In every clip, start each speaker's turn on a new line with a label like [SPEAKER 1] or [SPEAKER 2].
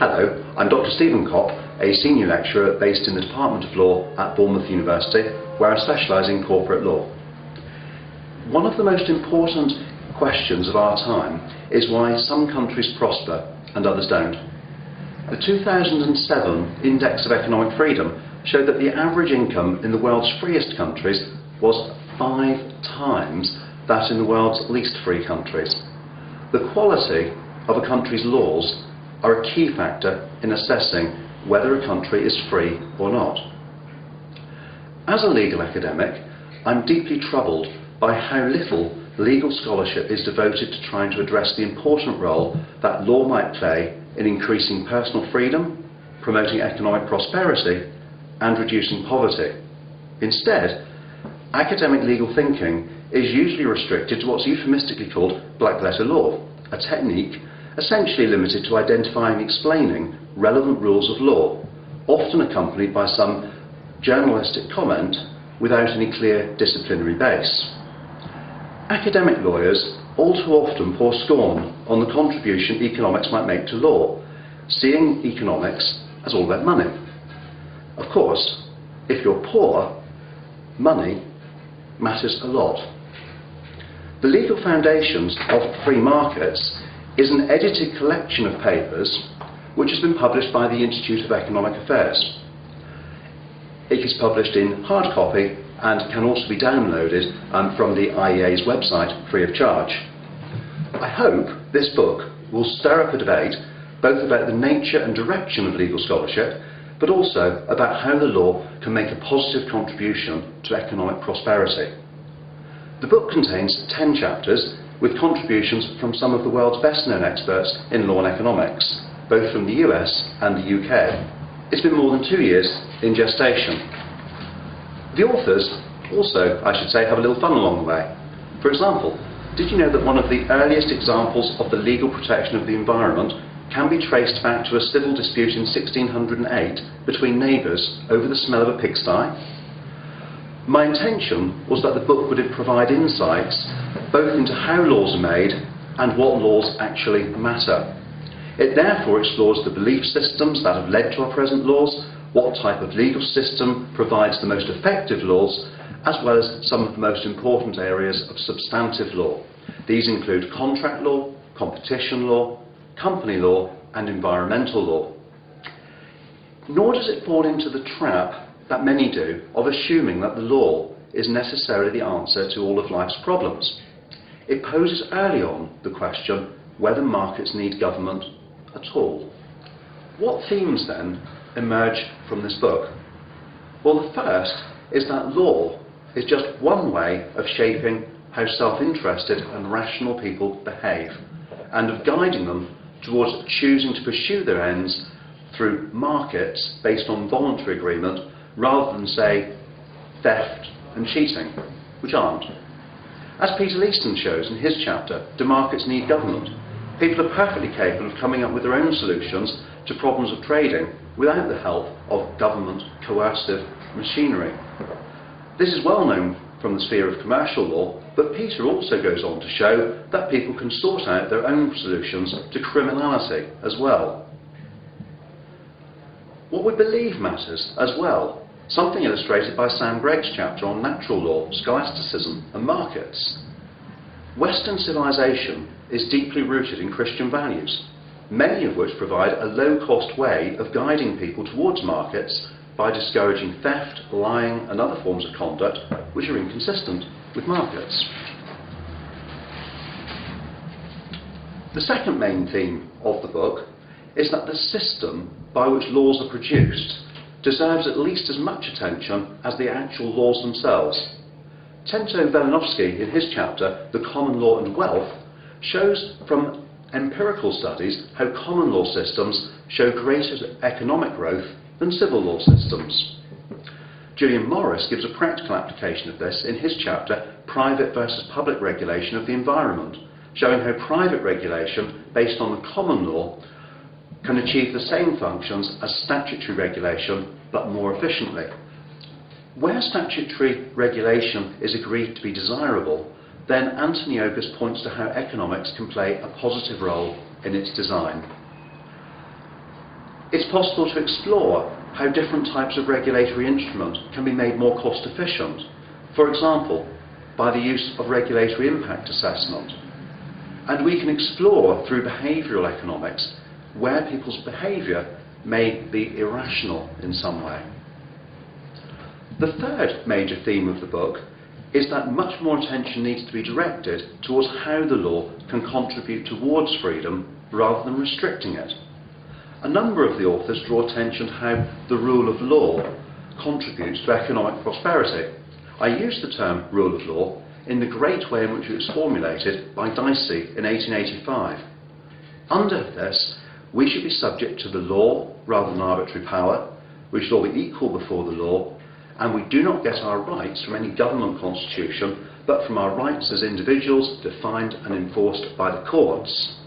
[SPEAKER 1] Hello, I'm Dr. Stephen Copp, a senior lecturer based in the Department of Law at Bournemouth University, where I specialise in corporate law. One of the most important questions of our time is why some countries prosper and others don't. The 2007 Index of Economic Freedom showed that the average income in the world's freest countries was 5 times that in the world's least free countries. The quality of a country's laws are a key factor in assessing whether a country is free or not. As a legal academic, I'm deeply troubled by how little legal scholarship is devoted to trying to address the important role that law might play in increasing personal freedom, promoting economic prosperity, and reducing poverty. Instead, academic legal thinking is usually restricted to what's euphemistically called black-letter law, a technique essentially limited to identifying and explaining relevant rules of law, often accompanied by some journalistic comment without any clear disciplinary base. Academic lawyers all too often pour scorn on the contribution economics might make to law, seeing economics as all about money. Of course, if you're poor, money matters a lot. The Legal Foundations of Free Markets is an edited collection of papers which has been published by the Institute of Economic Affairs. It is published in hard copy and can also be downloaded from the IEA's website free of charge. I hope this book will stir up a debate both about the nature and direction of legal scholarship, but also about how the law can make a positive contribution to economic prosperity. The book contains 10 chapters with contributions from some of the world's best-known experts in law and economics, both from the US and the UK. It's been more than 2 years in gestation. The authors also, I should say, have a little fun along the way. For example, did you know that one of the earliest examples of the legal protection of the environment can be traced back to a civil dispute in 1608 between neighbours over the smell of a pigsty? My intention was that the book would provide insights both into how laws are made and what laws actually matter. It therefore explores the belief systems that have led to our present laws, what type of legal system provides the most effective laws, as well as some of the most important areas of substantive law. These include contract law, competition law, company law, and environmental law. Nor does it fall into the trap that many do of assuming that the law is necessarily the answer to all of life's problems. It poses early on the question whether markets need government at all. What themes then emerge from this book? Well, the first is that law is just one way of shaping how self-interested and rational people behave, and of guiding them towards choosing to pursue their ends through markets based on voluntary agreement rather than, say, theft and cheating, which aren't. As Peter Leaston shows in his chapter, Do Markets Need Government? People are perfectly capable of coming up with their own solutions to problems of trading without the help of government coercive machinery. This is well known from the sphere of commercial law, but Peter also goes on to show that people can sort out their own solutions to criminality as well. What we believe matters as well, something illustrated by Sam Gregg's chapter on natural law, scholasticism and markets. Western civilization is deeply rooted in Christian values, many of which provide a low-cost way of guiding people towards markets by discouraging theft, lying and other forms of conduct which are inconsistent with markets. The second main theme of the book is that the system by which laws are produced deserves at least as much attention as the actual laws themselves. Tento Velinovsky, in his chapter, The Common Law and Wealth, shows from empirical studies how common law systems show greater economic growth than civil law systems. Julian Morris gives a practical application of this in his chapter, Private versus Public Regulation of the Environment, showing how private regulation based on the common law can achieve the same functions as statutory regulation, but more efficiently. Where statutory regulation is agreed to be desirable, then Antoniogus points to how economics can play a positive role in its design. It's possible to explore how different types of regulatory instrument can be made more cost efficient, for example, by the use of regulatory impact assessment. And we can explore through behavioural economics where people's behaviour may be irrational in some way. The third major theme of the book is that much more attention needs to be directed towards how the law can contribute towards freedom rather than restricting it. A number of the authors draw attention to how the rule of law contributes to economic prosperity. I use the term rule of law in the great way in which it was formulated by Dicey in 1885. Under this, we should be subject to the law rather than arbitrary power, we should all be equal before the law, and we do not get our rights from any government constitution, but from our rights as individuals defined and enforced by the courts.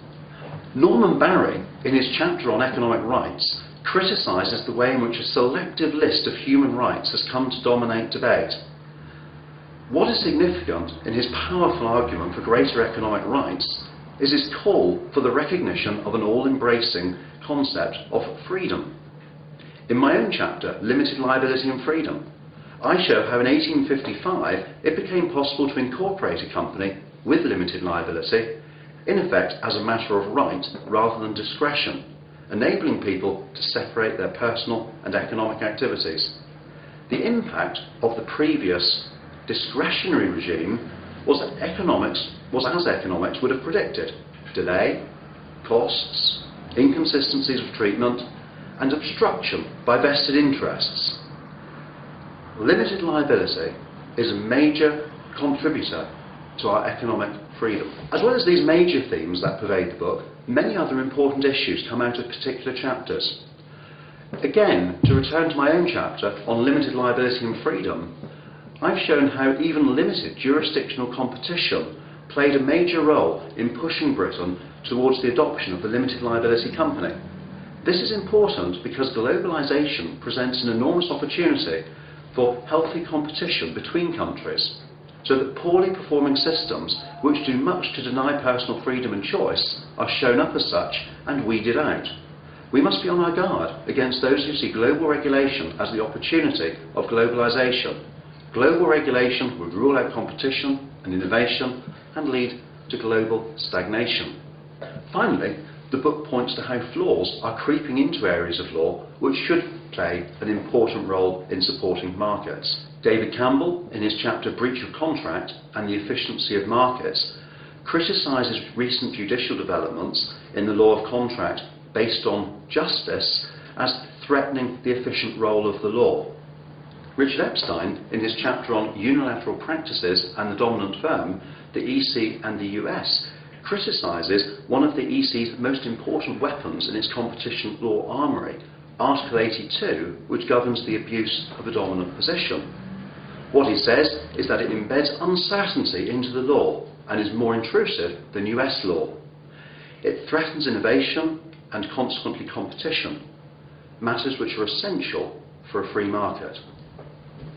[SPEAKER 1] Norman Barry, in his chapter on economic rights, criticises the way in which a selective list of human rights has come to dominate debate. What is significant in his powerful argument for greater economic rights is his call for the recognition of an all-embracing concept of freedom. In my own chapter, Limited Liability and Freedom, I show how in 1855 it became possible to incorporate a company with limited liability, in effect as a matter of right rather than discretion, enabling people to separate their personal and economic activities. The impact of the previous discretionary regime was that economics was as economics would have predicted: delay, costs, inconsistencies of treatment, and obstruction by vested interests. Limited liability is a major contributor to our economic freedom. As well as these major themes that pervade the book, many other important issues come out of particular chapters. Again, to return to my own chapter on limited liability and freedom, I've shown how even limited jurisdictional competition played a major role in pushing Britain towards the adoption of the limited liability company. This is important because globalisation presents an enormous opportunity for healthy competition between countries, so that poorly performing systems which do much to deny personal freedom and choice are shown up as such and weeded out. We must be on our guard against those who see global regulation as the opportunity of globalisation. Global regulation would rule out competition and innovation and lead to global stagnation. Finally, the book points to how flaws are creeping into areas of law which should play an important role in supporting markets. David Campbell, in his chapter Breach of Contract and the Efficiency of Markets, criticises recent judicial developments in the law of contract based on justice as threatening the efficient role of the law. Richard Epstein, in his chapter on unilateral practices and the dominant firm, the EC and the US, criticises one of the EC's most important weapons in its competition law armoury, Article 82, which governs the abuse of a dominant position. What he says is that it embeds uncertainty into the law and is more intrusive than US law. It threatens innovation and consequently competition, matters which are essential for a free market.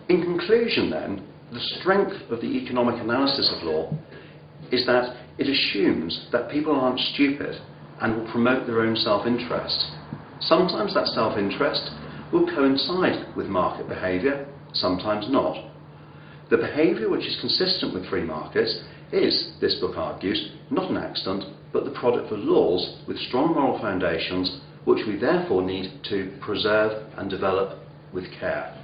[SPEAKER 1] In conclusion then, the strength of the economic analysis of law is that it assumes that people aren't stupid and will promote their own self-interest. Sometimes that self-interest will coincide with market behaviour, sometimes not. The behaviour which is consistent with free markets is, this book argues, not an accident, but the product of laws with strong moral foundations, which we therefore need to preserve and develop with care.